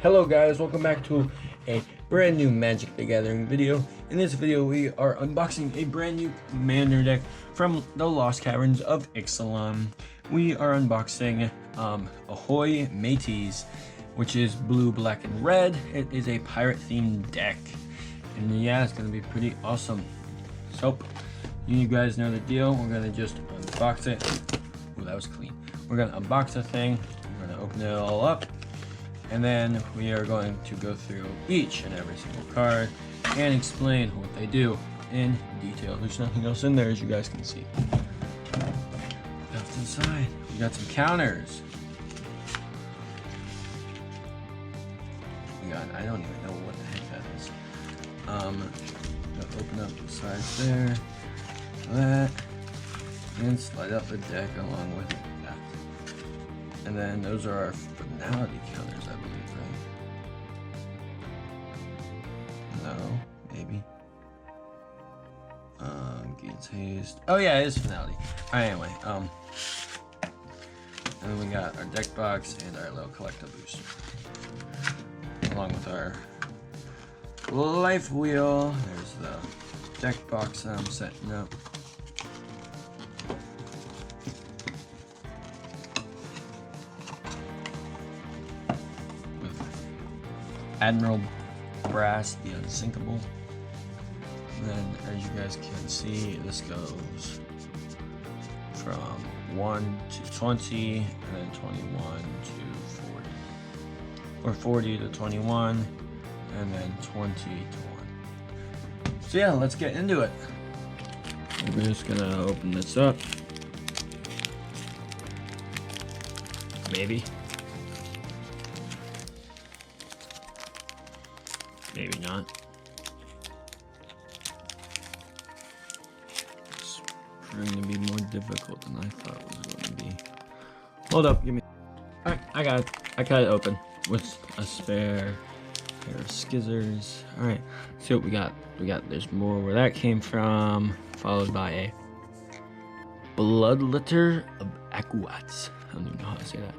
Hello guys, welcome back to a brand new Magic the Gathering video. In this video we are unboxing a brand new commander deck from the Lost Caverns of Ixalan. We are unboxing Ahoy Mateys, which is blue, black, and red. It is a pirate themed deck. And yeah, it's gonna be pretty awesome. So, you guys know the deal. We're gonna just unbox it. Ooh, that was clean. We're gonna unbox the thing. We're gonna open it all up. And then we are going to go through each and every single card and explain what they do in detail. There's nothing else in there, as you guys can see. Left inside, we got some counters. We got, I don't even know what the heck that is. Gonna open up the sides there, that, and slide up the deck along with that. And then those are our finality counters, I believe, right? No, maybe. Gains haste. Oh yeah, it is finality. Alright, anyway, and then we got our deck box and our little collector booster. Along with our life wheel. There's the deck box that I'm setting up. Admiral Brass, the Unsinkable. And then, as you guys can see, this goes from 1 to 20, and then 21 to 40. Or 40 to 21, and then 20 to 1. So yeah, let's get into it. We're just gonna open this up. Maybe. Maybe not. It's proving to be more difficult than I thought it was going to be. Hold up, give me. Alright, I got it. I got it open with a spare pair of scissors. Alright, see what we got. There's more where that came from, followed by a Bloodletter of Aquats. I don't even know how to say that.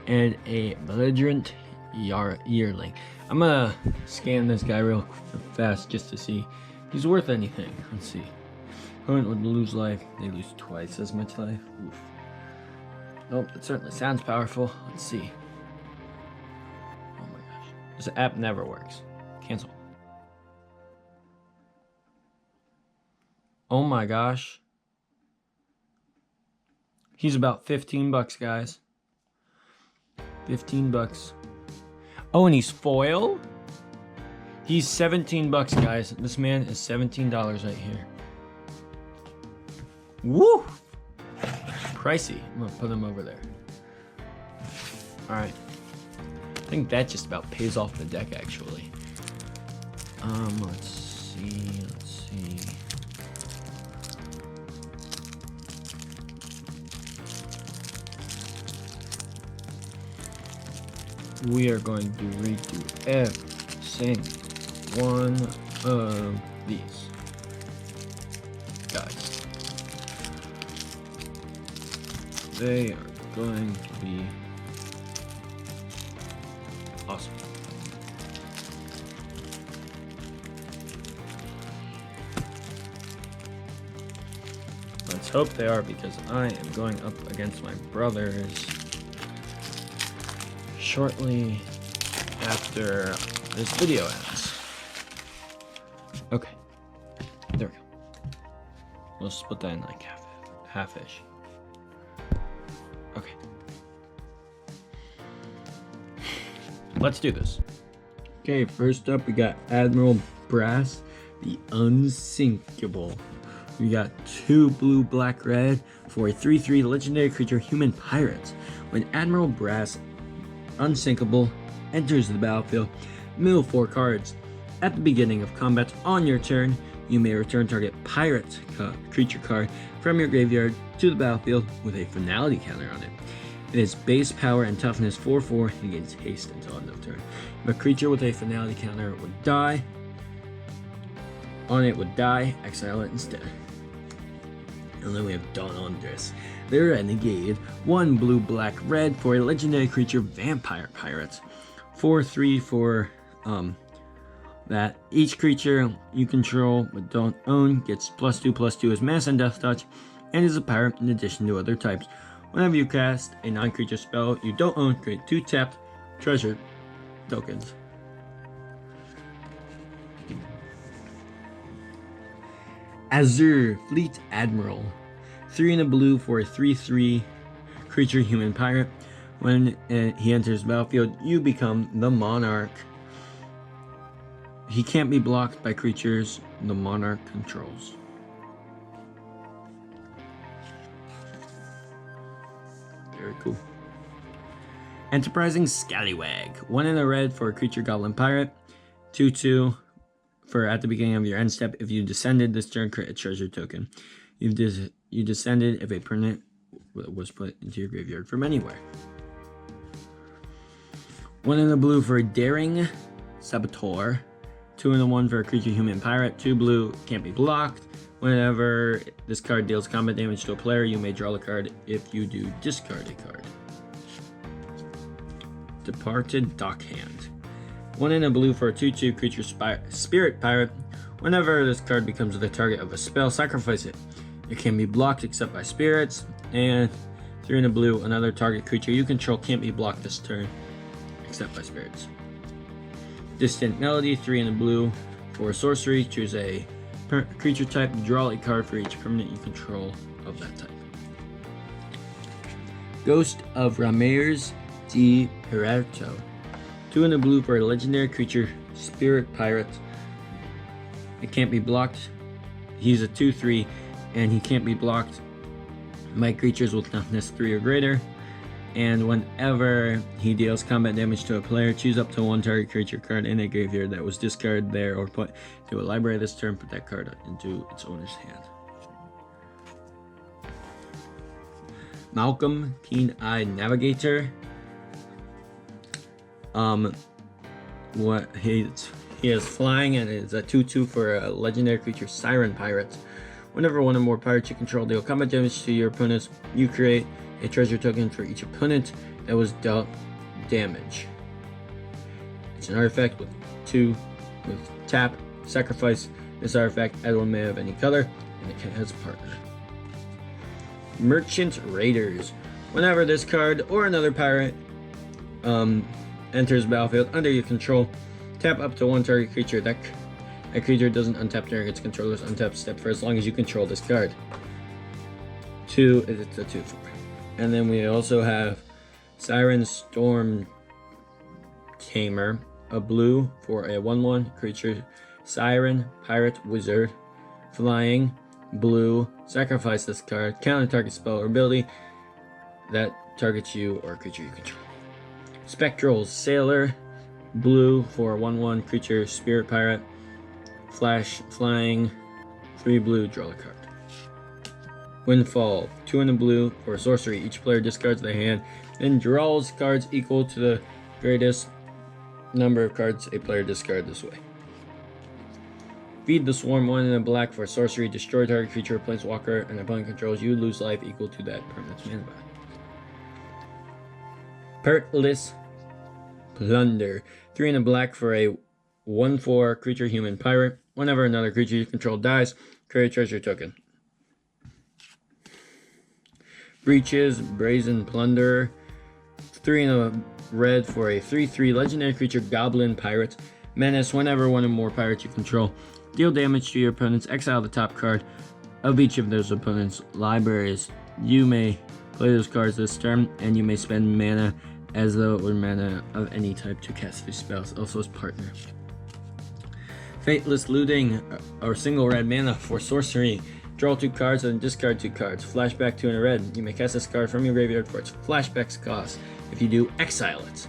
And a Belligerent Yearling. I'm gonna scan this guy real fast just to see if he's worth anything. Let's see. Opponent would lose life. They lose twice as much life. Oof. Nope, it certainly sounds powerful. Let's see. Oh my gosh. This app never works. Cancel. Oh my gosh. He's about 15 bucks, guys. 15 bucks. Oh, and he's foil? He's 17 bucks, guys. This man is $17 right here. Woo! Pricey. I'm gonna put him over there. Alright. I think that just about pays off the deck, actually. Let's see. We are going to redo every single one of these guys. They are going to be awesome. Let's hope they are, because I am going up against my brothers shortly after this video ends. Okay, there we go. We'll split that in like half-ish. Okay. Let's do this. Okay, first up we got Admiral Brass, the Unsinkable. We got 2 blue, black, red for a 3/3 legendary creature, human pirate. When Admiral Brass Unsinkable enters the battlefield, mill 4 cards. At the beginning of combat on your turn, you may return target pirate creature card from your graveyard to the battlefield with a finality counter on it. It is base power and toughness 4/4 and gains haste until end of turn. If a creature with a finality counter would die, exile it instead. And then we have Don Andres, the Renegade. 1 blue, black, red for a legendary creature, Vampire Pirate. 4/3 for that each creature you control but don't own gets +2/+2 as mass and death touch, and is a pirate in addition to other types. Whenever you cast a non-creature spell you don't own, create 2 tapped treasure tokens. Azure Fleet Admiral, 3 in a blue for a 3/3 creature human pirate. When he enters the battlefield, you become the monarch. He can't be blocked by creatures the monarch controls. Very cool. Enterprising Scallywag, 1 in a red for a creature goblin pirate, 2/2 for at the beginning of your end step. If you descended this turn, create a treasure token. You descended if a permanent was put into your graveyard from anywhere. 1 in a blue for a daring saboteur, 2 in a 1 for a creature human pirate, 2 blue, can't be blocked. Whenever this card deals combat damage to a player, you may draw a card. If you do, discard a card. Departed Dockhand, 1 in a blue for a 2/2 creature spirit pirate. Whenever this card becomes the target of a spell, sacrifice it. It can be blocked except by spirits. And 3 in a blue, another target creature you control can't be blocked this turn except by spirits. Distant Melody, 3 in a blue for a sorcery. Choose a creature type, draw a card for each permanent you control of that type. Ghost of Ramirez de Pererto, 2 in a blue for a legendary creature spirit pirate. It can't be blocked. He's a 2/3 and he can't be blocked by creatures with toughness 3 or greater. And whenever he deals combat damage to a player, choose up to 1 target creature card in a graveyard that was discarded there or put to a library this turn. Put that card into its owner's hand. Malcolm, Keen-Eyed Navigator. He is flying and is a 2/2 for a legendary creature Siren Pirate. Whenever 1 or more pirates you control deal combat damage to your opponents, you create a treasure token for each opponent that was dealt damage. It's an artifact with tap, sacrifice this artifact, add 1 mana of any color, and it has a partner. Merchant Raiders. Whenever this card or another pirate enters battlefield under your control, tap up to 1 target creature. That creature doesn't untap during its controller's untap step for as long as you control this card. It's a 2/4. And then we also have Siren Storm Tamer, a blue for a 1/1 creature Siren Pirate Wizard, flying, blue, sacrifice this card, counter target spell or ability that targets you or a creature you control. Spectral Sailor, blue for a 1/1 creature spirit pirate, flying, 3 blue, draw a card. Windfall, 2 in the blue for a sorcery. Each player discards their hand, then draws cards equal to the greatest number of cards a player discards this way. Feed the Swarm, 1 in a black for a sorcery. Destroy target creature or planeswalker an opponent controls. You lose life equal to that permanent's mana value. Pertless Plunder, 3 in a black for a 1/4 creature human pirate. Whenever another creature you control dies, create a treasure token. Breaches, Brazen Plunderer, 3 in a red for a 3/3 legendary creature Goblin Pirate. Menace, whenever 1 or more pirates you control deal damage to your opponents, exile the top card of each of those opponents' libraries. You may play those cards this turn, and you may spend mana as though it were mana of any type to cast these spells. Also as partner. Fateless Looting, or single red mana for sorcery. Draw 2 cards and discard 2 cards. Flashback 2 in a red. You may cast this card from your graveyard for its flashback's cost. If you do, exile it.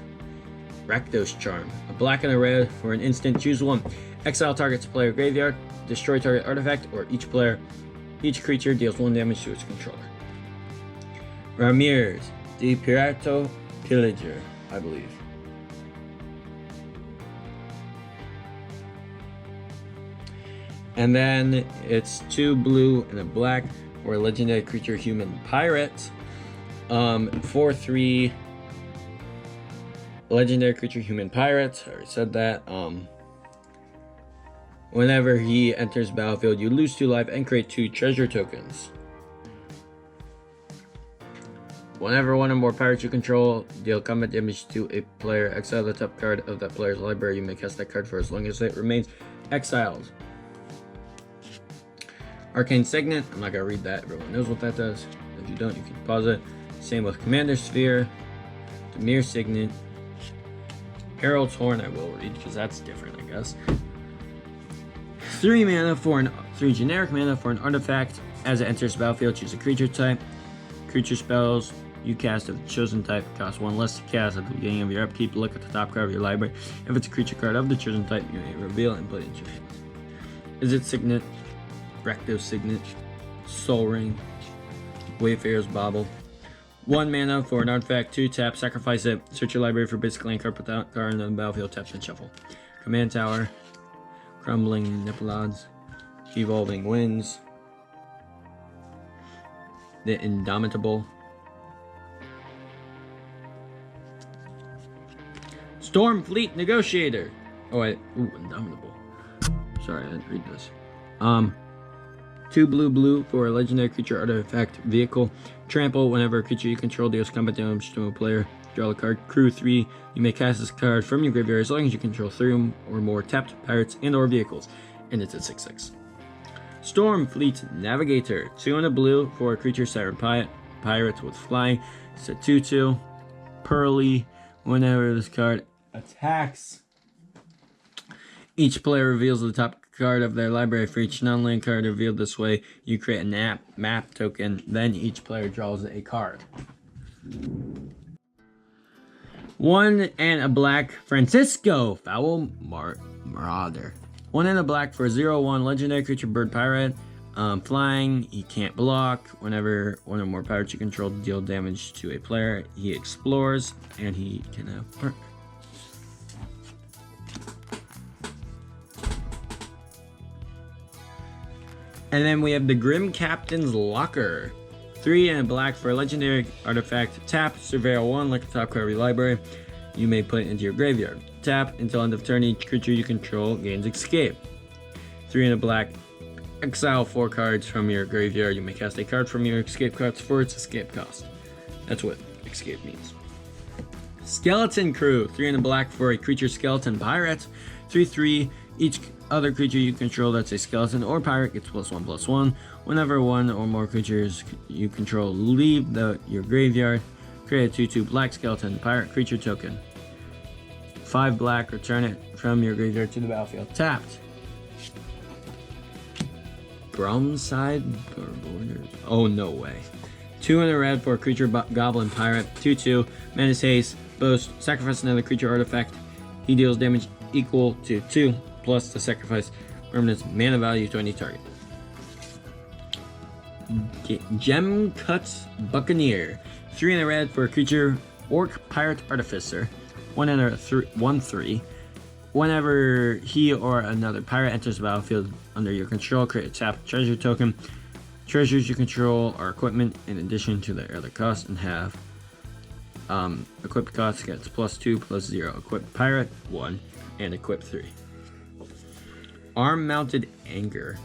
Rakdos Charm, a black and a red for an instant. Choose 1. Exile target's player graveyard. Destroy target artifact, or each creature deals 1 damage to its controller. Ramirez de Pererto Pillager, I believe. And then it's 2 blue and a black for a legendary creature human pirate. 4/3 legendary creature, human pirate. I already said that. Whenever he enters battlefield, you lose 2 life and create 2 treasure tokens. Whenever one or more pirates you control deal combat damage to a player, exile the top card of that player's library. You may cast that card for as long as it remains exiled. Arcane Signet, I'm not going to read that, everyone knows what that does. If you don't, you can pause it. Same with Commander Sphere, Demir Signet, Herald's Horn, I will read because that's different, I guess. 3 generic mana for an artifact. As it enters the battlefield, choose a creature type. Creature spells you cast of the chosen type cost 1 less to cast at the beginning of your upkeep. Look at the top card of your library. If it's a creature card of the chosen type, you may reveal it and put it into your hand. Is it Signet? Recto Signet, Soul Ring, Wayfarer's Bauble. 1 mana for an artifact, 2 tap, sacrifice it, search your library for basic land card, put that card on the battlefield, tap and shuffle. Command Tower, Crumbling Niplods, Evolving Winds, the Indomitable, Stormfleet Negotiator. Oh wait, Indomitable. Sorry, I didn't read this. 2 blue for a legendary creature artifact vehicle. Trample. Whenever a creature you control deals combat damage to a player, draw a card. Crew 3. You may cast this card from your graveyard as long as you control 3 or more tapped pirates and or vehicles. And it's a 6/6. Stormfleet Navigator. 2 and a blue for a creature siren pirate with flying. It's a 2/2. Pearly. Whenever this card attacks, each player reveals the top card of their library. For each non-land card revealed this way, you create a map token. Then each player draws a card. 1 and a black, Francisco Foul Marauder. 1 and a black for a 0/1 legendary creature bird pirate. Flying, he can't block. Whenever 1 or more pirates you control deal damage to a player, he explores and he can have perk. And then we have the Grim Captain's Locker. 3 and a black for a legendary artifact. Tap, surveil 1 like the top card of your library. You may put it into your graveyard. Tap, until end of turn, each creature you control gains escape. 3 and a black, exile 4 cards from your graveyard. You may cast a card from your escape cards for its escape cost. That's what escape means. Skeleton Crew. 3 and a black for a creature skeleton pirate. 3/3. Each other creature you control that's a skeleton or pirate gets +1/+1. Whenever 1 or more creatures you control leave your graveyard, create a 2/2 black skeleton pirate creature token. 5 black, return it from your graveyard to the battlefield. Tapped. Bromside or Borders? Oh, no way. 2 and a red for a creature goblin pirate. 2/2. Menace haste. Boast. Sacrifice another creature artifact. He deals damage equal to 2 plus the sacrifice permanent's mana value to any target. Gem Cuts Buccaneer. 3 and a red for a creature orc pirate artificer. 1 and a 1/3. Whenever he or another pirate enters the battlefield under your control, create a tap treasure token. Treasures you control are equipment in addition to their other costs and have equipped cost gets +2/+0. Equipped pirate 1 and equipped 3. Arm Mounted Anger.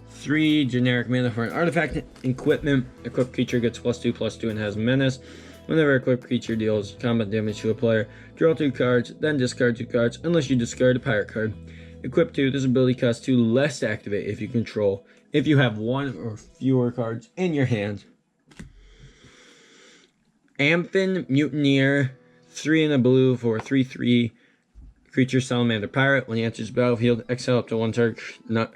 3 generic mana for an artifact equipment. Equipped creature gets +2/+2 and has menace. Whenever equipped creature deals combat damage to a player, draw 2 cards, then discard 2 cards unless you discard a pirate card. Equip 2, this ability costs 2 less to activate if you have 1 or fewer cards in your hand. Amphin Mutineer. 3 and a blue for a 3/3 creature salamander pirate. When he enters the battlefield, exile up to 1 target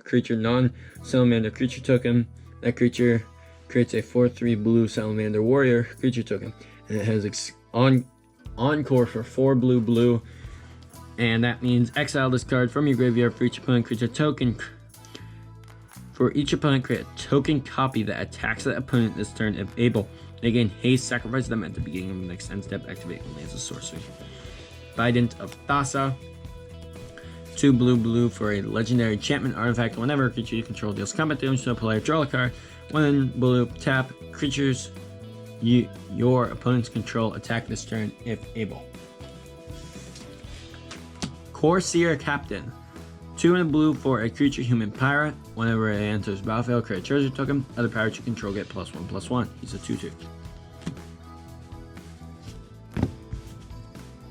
creature non-salamander creature token. That creature creates a 4/3 blue salamander warrior creature token. And it has encore for 4 blue. And that means exile this card from your graveyard for each opponent creature token. For each opponent, create a token copy that attacks that opponent this turn if able. They gain haste, sacrifice them at the beginning of the next end step, activate only as a sorcery. Bident of Thassa. 2 blue for a legendary enchantment artifact. Whenever a creature you control deals combat damage to a player, draw a card. 1 blue, tap. Creatures your opponents control attack this turn if able. Corsair Captain. 2 in a blue for a creature human pirate. Whenever it enters battlefield, create a treasure token. Other pirates you control get +1/+1. He's a 2/2.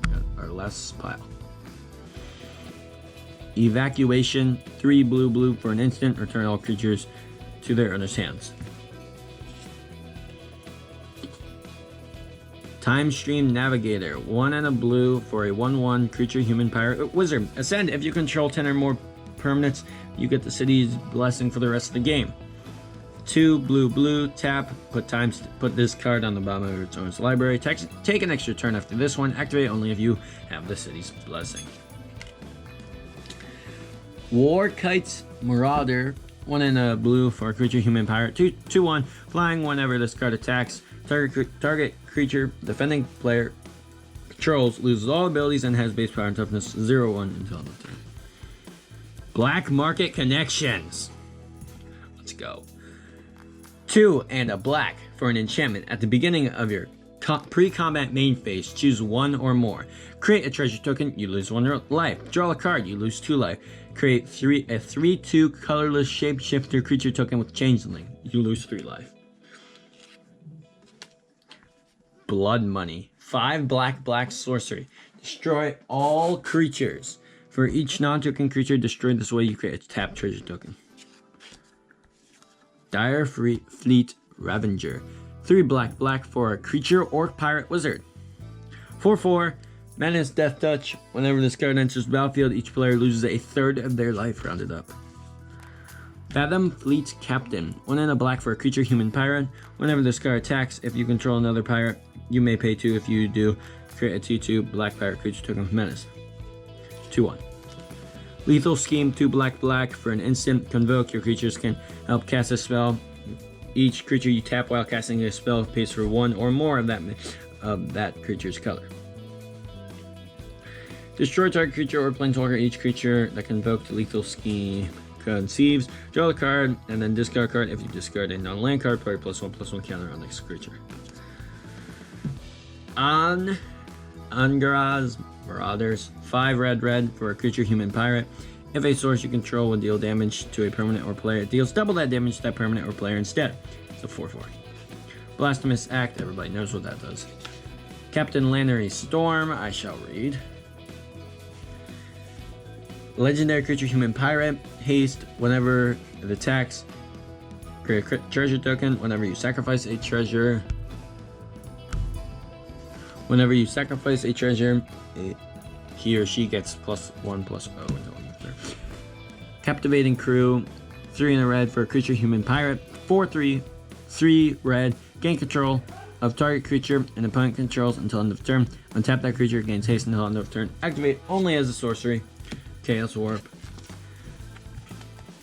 Got our last pile. Evacuation. 3 blue for an instant. Return all creatures to their owner's hands. Time Stream Navigator. 1 and a blue for a 1/1 creature human pirate wizard. Ascend. If you control 10 or more permanents, you get the city's blessing for the rest of the game. 2 blue. Tap. Put this card on the bottom of its owner's library. Take an extra turn after this one. Activate only if you have the city's blessing. War Kites Marauder. 1 and a blue for a creature human pirate. 2/1 flying. Whenever this card attacks, target creature defending player controls loses all abilities and has base power and toughness 0/1 until end of turn. Black Market Connections. Let's go. 2 and a black for an enchantment. At the beginning of your pre-combat main phase, choose 1 or more. Create a treasure token, you lose 1 life. Draw a card, you lose 2 life. Create a 3/2 colorless shapeshifter creature token with changeling, you lose 3 life. Blood Money. 5 black sorcery. Destroy all creatures. For each non-token creature destroyed this way, you create a tap treasure token. Dire Fleet Ravager. 3 black for a creature orc pirate wizard. 4/4 Menace Death Touch. Whenever this card enters the battlefield, each player loses a third of their life rounded up. Fathom Fleet Captain. 1 and a black for a creature human pirate. Whenever this card attacks, if you control another pirate, you may pay 2. If you do, create a 2/2 black pirate creature token with menace. 2/1. Lethal Scheme. 2 black for an instant. Convoke. Your creatures can help cast a spell. Each creature you tap while casting a spell pays for 1 or more of that creature's color. Destroy target creature or planeswalker. Each creature that convoked Lethal Scheme conceives. Draw a card and then discard a card. If you discard a non-land card, play +1/+1 counter on next creature. Angaraz Marauders. 5 red for a creature human pirate. If a source you control will deal damage to a permanent or player, it deals double that damage to that permanent or player instead. It's a 4/4. Blasphemous Act. Everybody knows what that does. Captain Lannery Storm. I shall read. Legendary creature human pirate. Haste. Whenever it attacks, create a treasure token. Whenever you sacrifice a treasure, he or she gets +1/+0 until end of turn. Captivating Crew. 3 in a red for a creature human pirate. 4/3 3 red. Gain control of target creature and opponent controls until end of turn. Untap that creature, gains haste until end of turn. Activate only as a sorcery. Chaos Warp.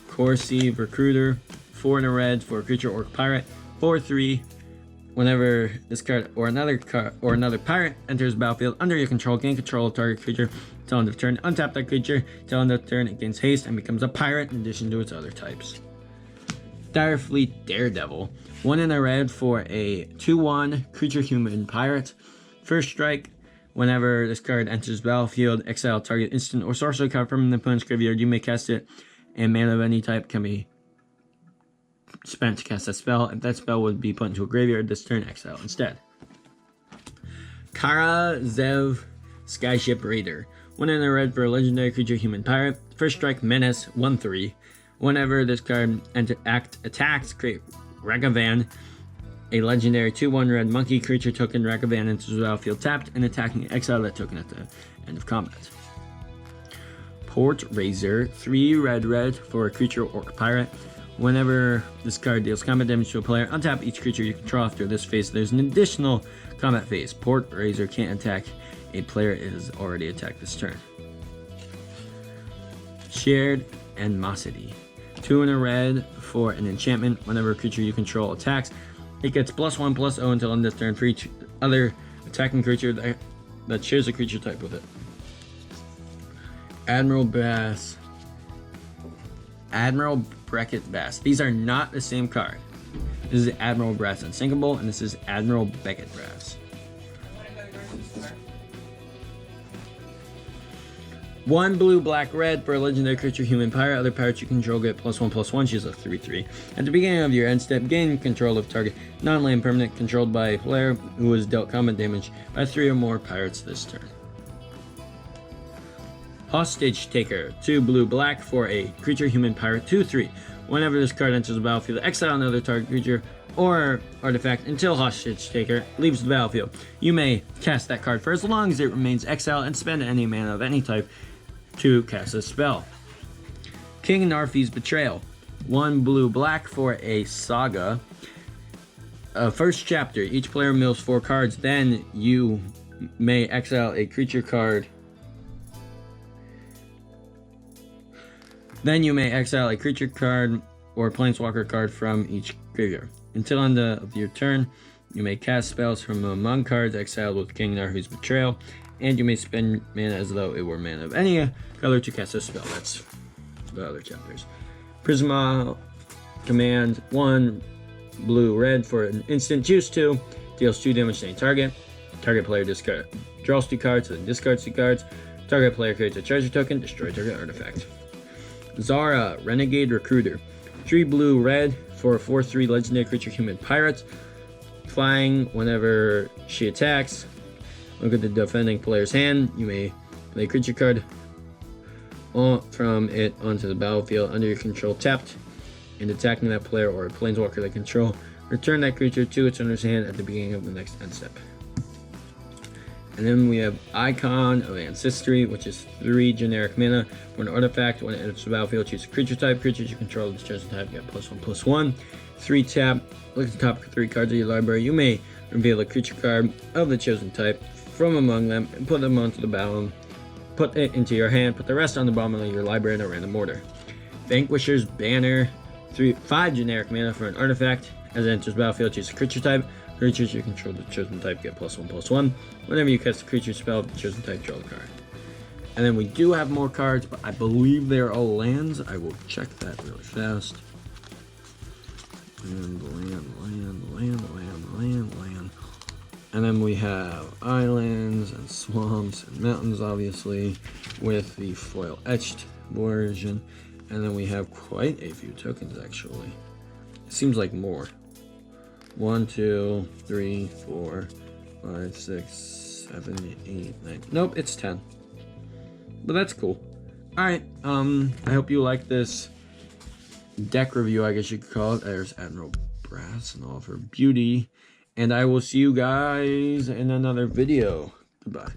Corsair Recruiter. 4 in a red for a creature orc pirate. 4/3 whenever this card or another pirate enters the battlefield under your control, gain control of target creature till end of turn. Untap that creature till end of turn. It gains haste and becomes a pirate in addition to its other types. Dire Fleet Daredevil. 1 in a red for a 2/1 creature human pirate. First strike. Whenever this card enters the battlefield, exile target instant or sorcery card from the opponent's graveyard. You may cast it, and mana of any type can be spent to cast that spell. If that spell would be put into a graveyard this turn, exile instead. Kara Zev Skyship Raider. 1 in a red for a legendary creature human pirate. First strike menace 1/3. Whenever this card attacks, create Ragavan. A legendary 2/1 red monkey creature token. Ragavan enters the battlefield tapped and attacking. Exile that token at the end of combat. Port Razor. 3 red for a creature orc pirate. Whenever this card deals combat damage to a player, untap each creature you control after this phase. There's an additional combat phase. Port Razor can't attack a player it has already attacked this turn. Shared Animosity. 2 in a red for an enchantment. Whenever a creature you control attacks, it gets +1/+0 until end of turn for each other attacking creature that shares a creature type with it. Admiral Bracket Bass. These are not the same card. This is Admiral Brass Unsinkable, and this is Admiral Beckett Brass. 1 blue, black, red for a legendary creature, human pirate. Other pirates you control get +1/+1. She's a 3/3. At the beginning of your end step, gain control of target non-land permanent controlled by a player who has dealt combat damage by 3 or more pirates this turn. Hostage Taker. 2 blue, black for a creature, human pirate, 2/3. Whenever this card enters the battlefield, exile another target creature or artifact until Hostage Taker leaves the battlefield. You may cast that card for as long as it remains exiled and spend any mana of any type to cast a spell. King Narfi's Betrayal. 1 blue, black for a saga. First chapter. Each player mills 4 cards. Then you may exile a creature card. Then you may exile a creature card or planeswalker card from each graveyard. Until end of your turn, you may cast spells from among cards exiled with King Narfi's Betrayal, and you may spend mana as though it were mana of any color to cast a spell. That's the other chapters. Prisma Command. 1 blue, red for an instant. Choose 2. Deals 2 damage to any target. Target player draws 2 cards, then discards 2 cards. Target player creates a treasure token. Destroy target artifact. Zara, Renegade Recruiter. 3 blue, red for a 4/3 legendary creature, human pirate. Flying whenever she attacks. Look at the defending player's hand. You may play a creature card from it onto the battlefield under your control tapped, and attacking that player or a planeswalker they control. Return that creature to its owner's hand at the beginning of the next end step. And then we have Icon of Ancestry, which is 3 generic mana for an artifact. When it enters the battlefield, choose a creature type. Creatures you control of this chosen type get +1/+1. 3 tap. Look at the top 3 cards of your library. You may reveal a creature card of the chosen type from among them and put them onto the battle. Put it into your hand. Put the rest on the bottom of your library in a random order. Vanquisher's Banner. 5 generic mana for an artifact. As it enters the battlefield, choose a creature type. Creatures you control the chosen type get +1/+1. Whenever you cast a creature spell of the chosen type, draw a card. And then we do have more cards, but I believe they're all lands. I will check that really fast. Land. And then we have islands and swamps and mountains, obviously, with the foil etched version. And then we have quite a few tokens, actually. It seems like more. 1, 2, 3, 4, 5, 6, 7, 8, 9. Nope, it's 10. But that's cool. Alright, I hope you like this deck review, I guess you could call it. There's Admiral Brass and all of her beauty. And I will see you guys in another video. Goodbye.